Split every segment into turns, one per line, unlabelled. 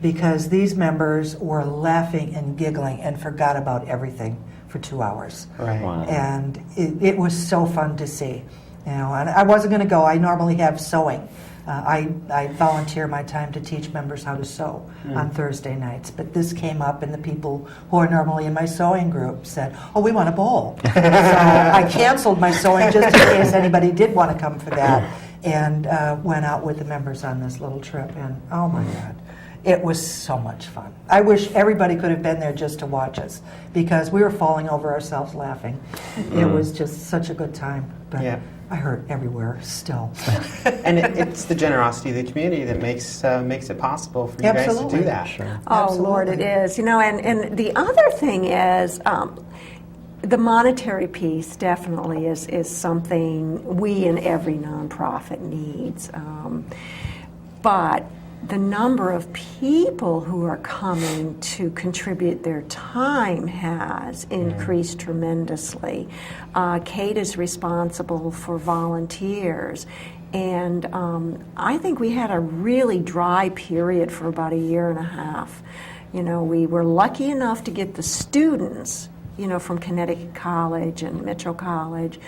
because these members were laughing and giggling and forgot about everything for 2 hours.
Right.
Wow.
And it was so fun to see. You know, and I wasn't going to go. I normally have sewing. I volunteer my time to teach members how to sew on Thursday nights. But this came up, and the people who are normally in my sewing group said, "Oh, we want a bowl." So I canceled my sewing just in case anybody did want to come for that, and went out with the members on this little trip. And oh my God, it was so much fun. I wish everybody could have been there just to watch us, because we were falling over ourselves laughing. It was just such a good time. But
Yeah.
I hurt everywhere still.
And it's the generosity of the community that makes it possible for you guys to
Absolutely.
do that.
Sure.
Oh,
Absolutely.
Lord, it is. You know, and the other thing is, the monetary piece definitely is something we in every nonprofit needs. But the number of people who are coming to contribute their time has increased tremendously. Kate is responsible for volunteers, and I think we had a really dry period for about a year and a half. You know, we were lucky enough to get the students, you know, from Connecticut College and Mitchell College,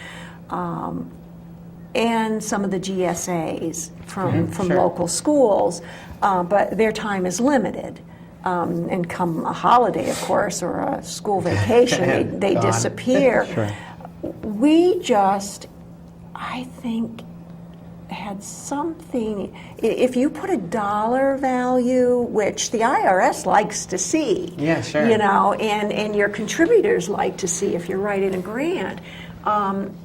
and some of the GSAs from
Sure.
local schools, but their time is limited. And come a holiday, of course, or a school vacation, they
Gone.
disappear.
Sure.
We just, I think, had something, if you put a dollar value, which the IRS likes to see,
Yeah, sure.
you know, and your contributors like to see if you're writing a grant,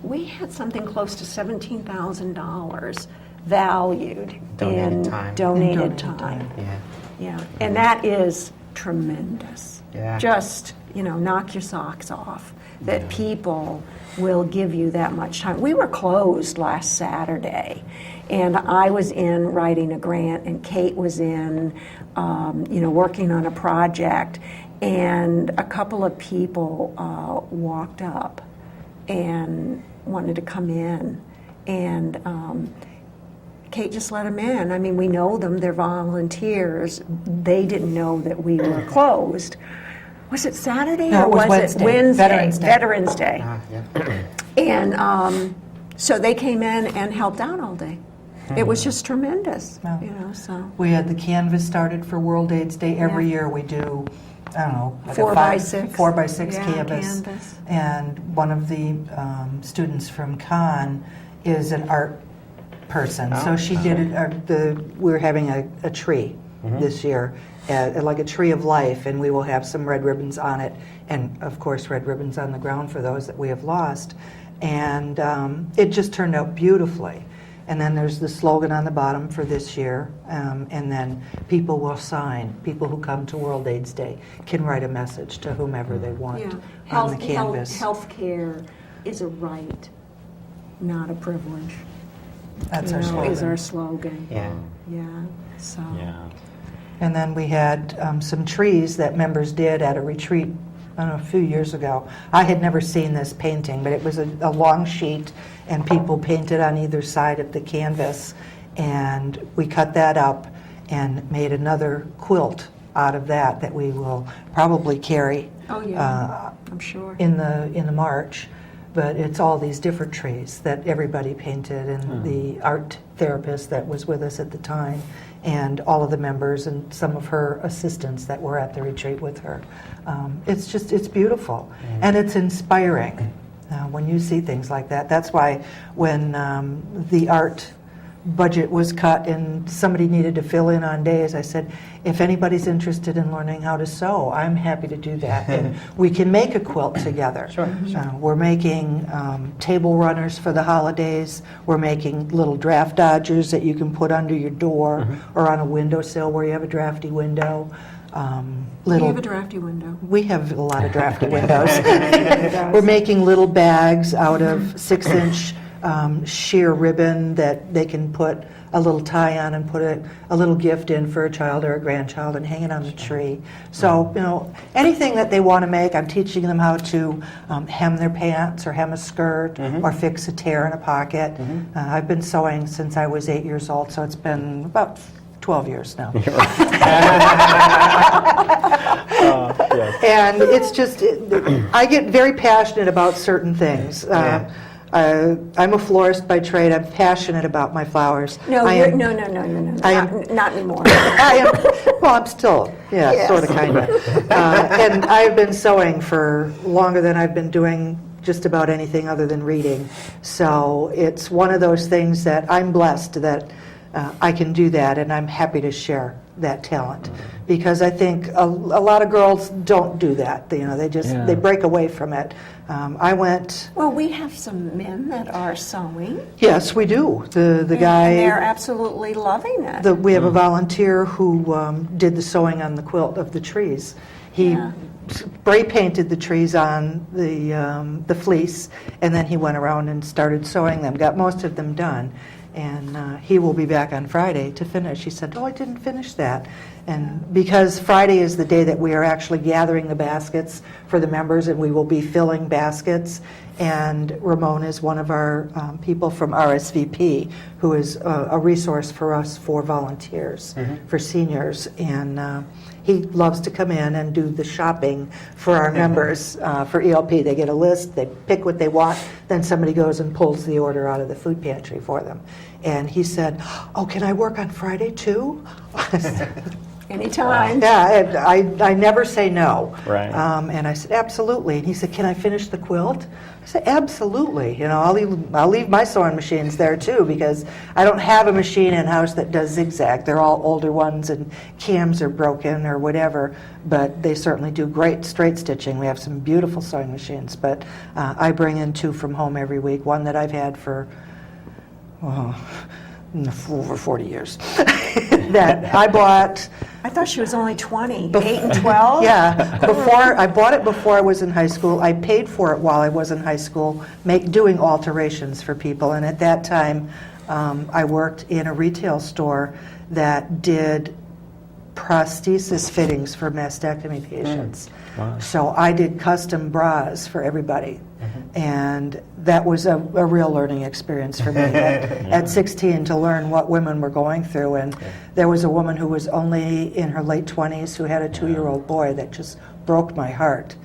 we had something close to $17,000 valued
Donated
in
time.
donated
In donated
time.
time.
Yeah.
Yeah, and that is tremendous.
Yeah.
Just, you know, knock your socks off that people will give you that much time. We were closed last Saturday, and I was in writing a grant, and Kate was in, you know, working on a project, and a couple of people walked up and wanted to come in, and Kate just let them in. I mean, we know them, they're volunteers. They didn't know that we were closed. Was it Saturday
No,
or
it was
was
Wednesday.
it Wednesday?
Veterans Day.
Veterans Day.
Yeah.
And so they came in and helped out all day. It was just tremendous,
Yeah.
you know, so.
We had the canvas started for World AIDS Day. Every
Yeah.
year we do, I don't know, like
4
a
by 6.
4 by 6
Yeah,
canvas.
canvas.
And one of the students from Con is an art person.
Oh,
So she did it, we're having a tree this year, like a tree of life, and we will have some red ribbons on it, and of course red ribbons on the ground for those that we have lost. And it just turned out beautifully. And then there's the slogan on the bottom for this year, and then people will sign. People who come to World AIDS Day can write a message to whomever they want
Yeah.
on the canvas.
Health care is a right, not a privilege.
That's
you
our
know,
slogan.
is our slogan.
Yeah.
Yeah, so.
Yeah.
And then we had some trees that members did at a retreat, I don't know, a few years ago. I had never seen this painting, but it was a long sheet, and people painted on either side of the canvas. And we cut that up and made another quilt out of that we will probably carry
Oh, yeah, I'm sure.
in the march. But it's all these different trees that everybody painted, and the art therapist that was with us at the time, and all of the members and some of her assistants that were at the retreat with her. It's beautiful, and it's inspiring when you see things like that. That's why when the art budget was cut and somebody needed to fill in on days, I said, if anybody's interested in learning how to sew, I'm happy to do that. And we can make a quilt together.
Sure.
We're making table runners for the holidays. We're making little draft dodgers that you can put under your door or on a windowsill where you have a drafty window.
We have a drafty window.
We have a lot of drafty windows. We're making little bags out of 6-inch sheer ribbon that they can put a little tie on and put a little gift in for a child or a grandchild and hang it on the tree. So, you know, anything that they want to make, I'm teaching them how to hem their pants or hem a skirt or fix a tear in a pocket. I've been sewing since I was 8 years old, so it's been about 12 years now.
Yes.
And it's just, I get very passionate about certain things. I'm a florist by trade. I'm passionate about my flowers.
No,
I
you're,
am-
no,
I am-
not anymore.
I am, well, I'm still,
Yes.
sort of, kind of. And I've been sewing for longer than I've been doing just about anything other than reading. So it's one of those things that I'm blessed that I can do that, and I'm happy to share that talent. Because I think a lot of girls don't do that. You know, they break away from it. I went.
Well, we have some men that are sewing.
Yes, we do. The guy.
And they're absolutely loving it.
We have a volunteer who did the sewing on the quilt of the trees. He spray painted the trees on the fleece, and then he went around and started sewing them. Got most of them done, and he will be back on Friday to finish. He said, "Oh, I didn't finish that," and because Friday is the day that we are actually gathering the baskets for the members, and we will be filling baskets. And Ramon is one of our people from RSVP, who is a resource for us for volunteers, for seniors. And he loves to come in and do the shopping for our members for ELP. They get a list, they pick what they want, then somebody goes and pulls the order out of the food pantry for them. And he said, "Oh, can I work on Friday too?"
Anytime.
Yeah, I never say no.
Right.
And I said, "Absolutely." And he said, "Can I finish the quilt?" I said, "Absolutely." You know, I'll leave my sewing machines there too, because I don't have a machine in house that does zigzag. They're all older ones, and cams are broken or whatever. But they certainly do great straight stitching. We have some beautiful sewing machines. But I bring in 2 from home every week. One that I've had for over 40 years. That I bought.
I thought she was only 20, 8 and 12.
Yeah, I bought it before I was in high school. I paid for it while I was in high school, doing alterations for people. And at that time, I worked in a retail store that did prosthesis fittings for mastectomy patients.
Wow.
So I did custom bras for everybody. And that was a real learning experience for me at 16 to learn what women were going through. And there was a woman who was only in her late 20s who had a 2-year-old boy that just broke my heart.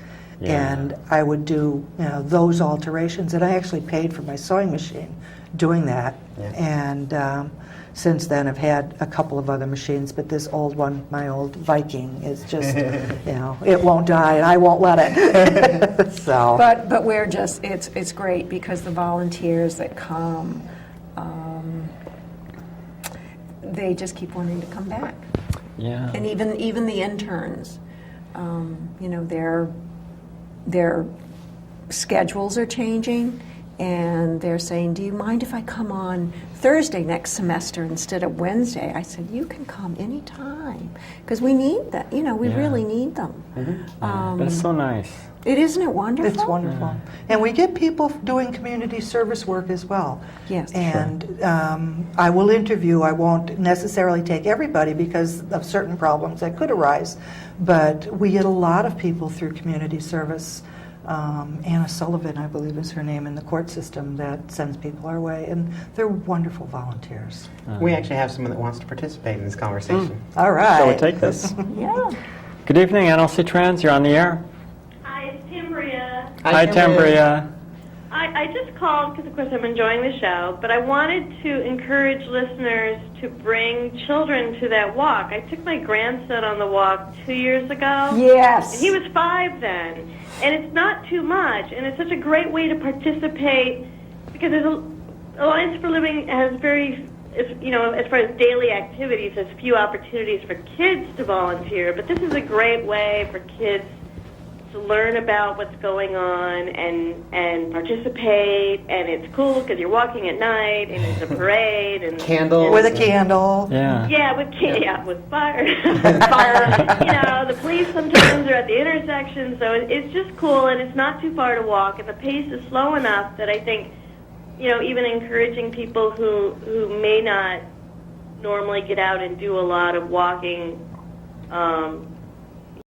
And I would do those alterations, and I actually paid for my sewing machine doing that. And since then I've had a couple of other machines, but this old one, my old Viking, is just, it won't die, and I won't let it. So.
But we're just, it's great because the volunteers that come, they just keep wanting to come back.
Yeah.
And even the interns, their schedules are changing, and they're saying, "Do you mind if I come on Thursday next semester instead of Wednesday?" I said, "You can come anytime, because we need that. We really need them."
That's so nice.
Isn't it wonderful?
It's wonderful. And we get people doing community service work as well.
Yes.
And I will interview. I won't necessarily take everybody because of certain problems that could arise. But we get a lot of people through community service. Anna Sullivan, I believe is her name, in the court system that sends people our way. And they're wonderful volunteers.
We actually have someone that wants to participate in this conversation.
All right.
Shall we take this?
Yeah.
Good evening, nlcTrans. You're on the air.
Hi, it's Tambria.
Hi, Tambria.
I just called because, of course, I'm enjoying the show, but I wanted to encourage listeners to bring children to that walk. I took my grandson on the walk 2 years ago.
Yes.
And he was 5 then. And it's not too much, and it's such a great way to participate because Alliance for Living has as far as daily activities, has few opportunities for kids to volunteer, but this is a great way for kids to learn about what's going on and participate, and it's cool because you're walking at night, and it's a parade. And
Candles.
With a candle.
Yeah.
Yeah, with fire. Fire. The police sometimes are at the intersection, so it's just cool, and it's not too far to walk, and the pace is slow enough that I think, even encouraging people who may not normally get out and do a lot of walking,